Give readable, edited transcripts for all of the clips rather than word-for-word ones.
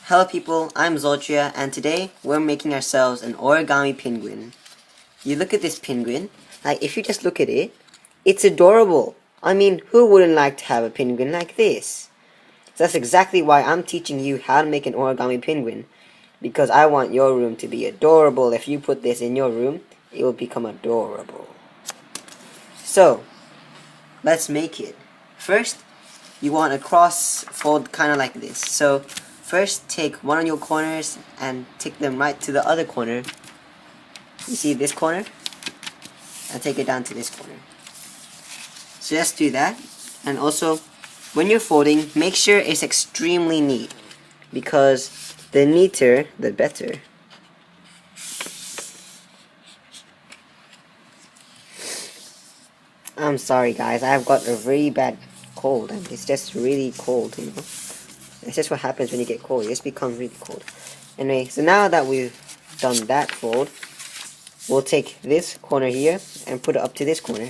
Hello people, I'm Zoltria and today we're making ourselves an origami penguin. You look at this penguin, like if you just look at it, it's adorable. I mean, who wouldn't like to have a penguin like this? So that's exactly why I'm teaching you how to make an origami penguin. Because I want your room to be adorable. If you put this in your room, it will become adorable. So, let's make it. First, you want a cross fold kind of like this. So first take one of your corners and take them right to the other corner. You see this corner? And take it down to this corner. So just do that. And also, when you're folding, make sure it's extremely neat, because the neater, the better. I'm sorry guys, I've got a very bad cold and it's just really cold, you know. It's just what happens when you get cold. It just becomes really cold. Anyway, so now that we've done that fold, we'll take this corner here and put it up to this corner.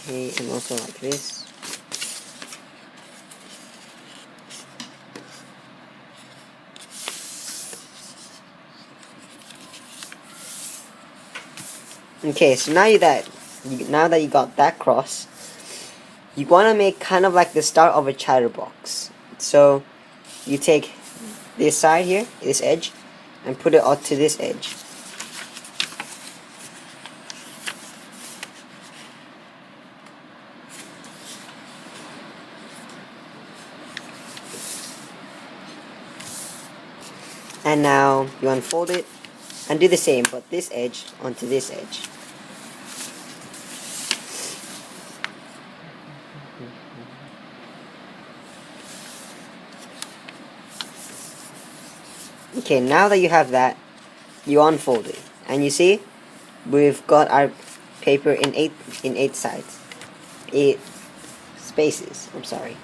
Okay, and also like this. Okay, so now that you got that cross, you want to make kind of like the start of a chatterbox. So you take this side here, this edge, and put it onto this edge. And now you unfold it and do the same, but this edge onto this edge. Okay, now that you have that, you unfold it, and you see we've got our paper in eight sides, 8 spaces. I'm sorry.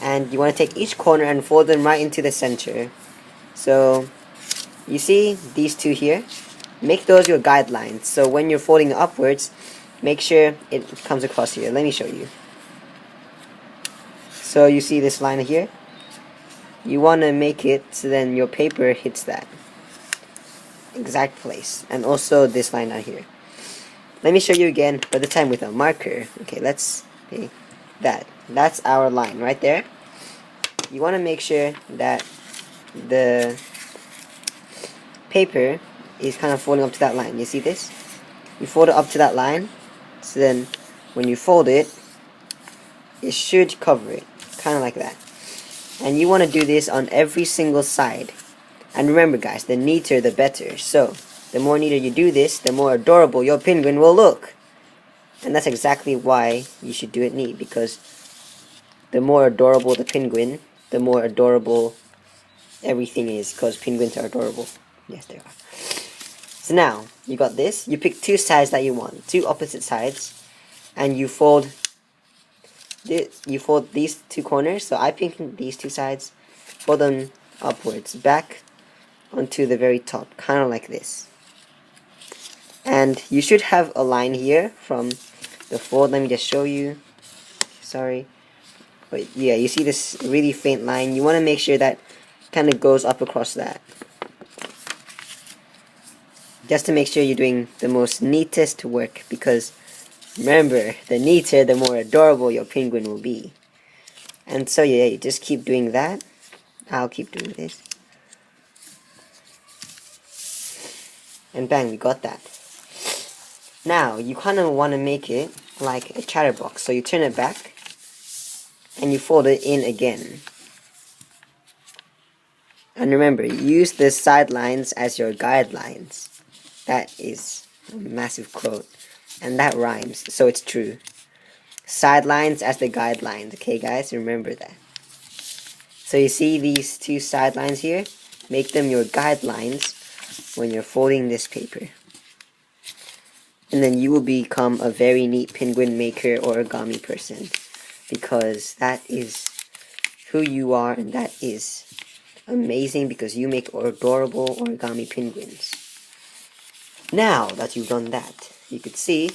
And you want to take each corner and fold them right into the center. So you see these two here, make those your guidelines. So when you're folding upwards, make sure it comes across here. Let me show you. So you see this line here, you want to make it so then your paper hits that exact place, and also this line down here. Let me show you again, but the time with a marker. Okay, that's our line right there. You want to make sure that the paper is kind of folding up to that line. You see this? You fold it up to that line, so then when you fold it, it should cover it, kind of like that. And you want to do this on every single side. And remember guys, the neater the better. So the more neater you do this, the more adorable your penguin will look. And that's exactly why you should do it neat, because the more adorable the penguin, the more adorable everything is, because penguins are adorable. Yes, they are. So now, you got this. You pick two sides that you want, two opposite sides, and you fold these two corners. So I pick these two sides, fold them upwards, back onto the very top, kind of like this. And you should have a line here from the fold. Let me just show you. Sorry. But yeah, you see this really faint line. You want to make sure that kind of goes up across that, just to make sure you're doing the most neatest work, because remember, the neater, the more adorable your penguin will be. And so yeah, you just keep doing that. I'll keep doing this. And bang, we got that. Now, you kind of want to make it like a chatterbox. So you turn it back, and you fold it in again. And remember, use the sidelines as your guidelines. That is a massive quote. And that rhymes, so it's true. Sidelines as the guidelines, okay guys? Remember that. So you see these two sidelines here? Make them your guidelines when you're folding this paper. And then you will become a very neat penguin maker origami person, because that is who you are, and that is amazing, because you make adorable origami penguins. Now that you've done that, you could see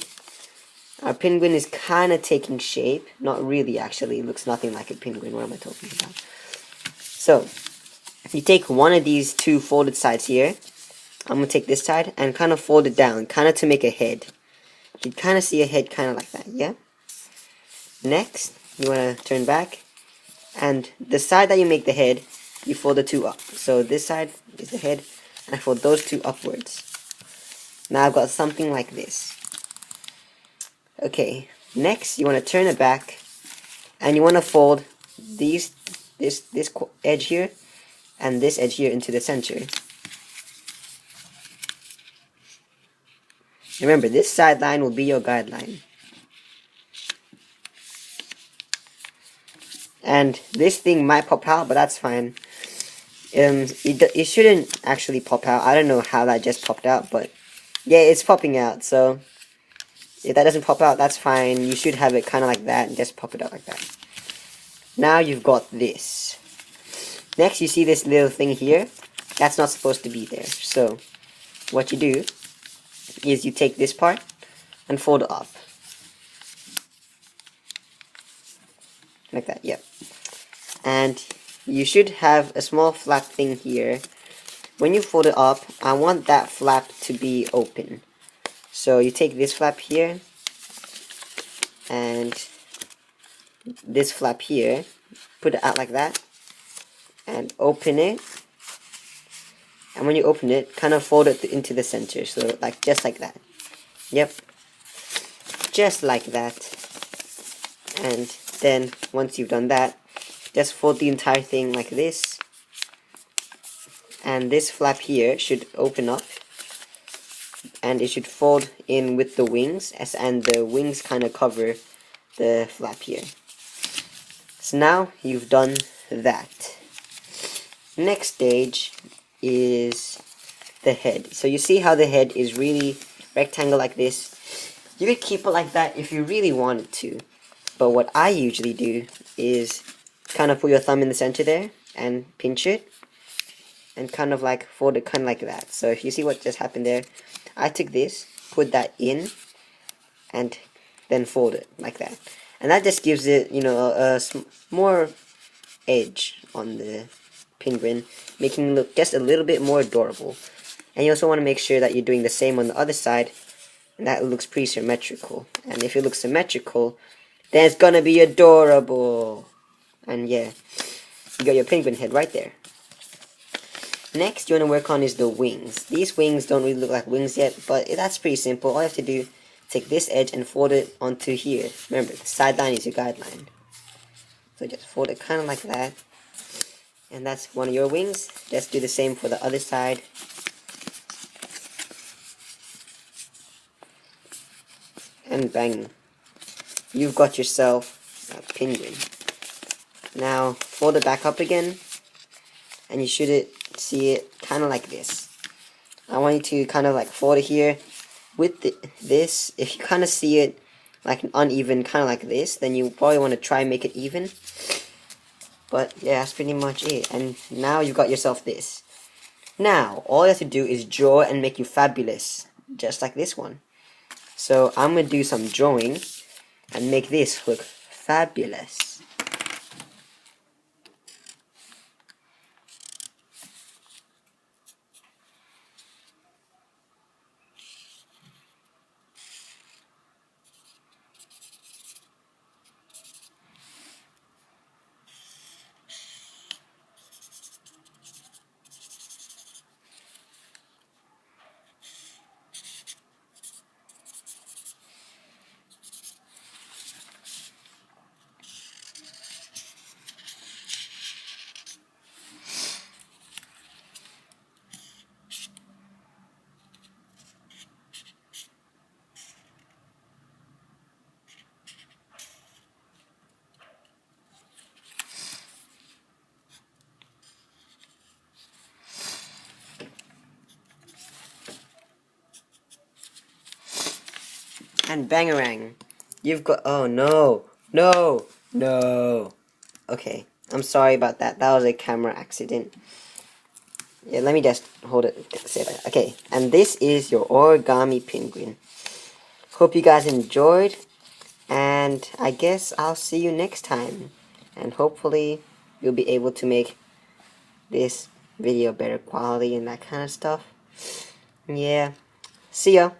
our penguin is kind of taking shape. Not really, actually. It looks nothing like a penguin. What am I talking about? So, you take one of these two folded sides here. I'm going to take this side and kind of fold it down, kind of to make a head. You kind of see a head kind of like that, yeah? Next, you want to turn back. And the side that you make the head, you fold the two up. So this side is the head, and I fold those two upwards. Now I've got something like this. Okay, next you want to turn it back, and you want to fold this edge here, and this edge here into the center. Remember, this sideline will be your guideline. And this thing might pop out, but that's fine. It shouldn't actually pop out. I don't know how that just popped out, but yeah, it's popping out. So if that doesn't pop out, that's fine. You should have it kind of like that and just pop it out like that. Now you've got this. Next, you see this little thing here. That's not supposed to be there. So what you do is you take this part and fold it up. Like that, yep. And you should have a small flap thing here. When you fold it up, I want that flap to be open. So you take this flap here and this flap here, put it out like that, and open it. And when you open it, kind of fold it into the center. So like just like that. Yep. Just like that. And then once you've done that, just fold the entire thing like this, and this flap here should open up, and it should fold in with the wings, and the wings kind of cover the flap here. So now you've done that. Next stage is the head. So you see how the head is really rectangle like this. You could keep it like that if you really wanted to. But what I usually do is kind of put your thumb in the center there and pinch it and kind of like fold it kind of like that. So if you see what just happened there, I took this, put that in, and then fold it like that. And that just gives it, you know, a more edge on the penguin, making it look just a little bit more adorable. And you also want to make sure that you're doing the same on the other side, and that it looks pretty symmetrical. And if it looks symmetrical, then it's gonna be adorable. And yeah, you got your penguin head right there. Next you want to work on is the wings. These wings don't really look like wings yet, but that's pretty simple. All you have to do, take this edge and fold it onto here. Remember, the sideline is your guideline. So just fold it kind of like that. And that's one of your wings. Just do the same for the other side. And bang. You've got yourself a penguin. Now fold it back up again, and you should see it kind of like this. I want you to kind of like fold it here with this. If you kind of see it like an uneven, kind of like this, then you probably want to try and make it even. But yeah, that's pretty much it. And now you've got yourself this. Now all you have to do is draw and make you fabulous, just like this one. So I'm gonna do some drawing and make this look fabulous. And bangarang, you've got, oh no, no, no. Okay, I'm sorry about that. That was a camera accident. Yeah, let me just hold it. Say that. Okay, and this is your origami penguin. Hope you guys enjoyed, and I guess I'll see you next time. And hopefully you'll be able to make this video better quality and that kind of stuff. Yeah, see ya.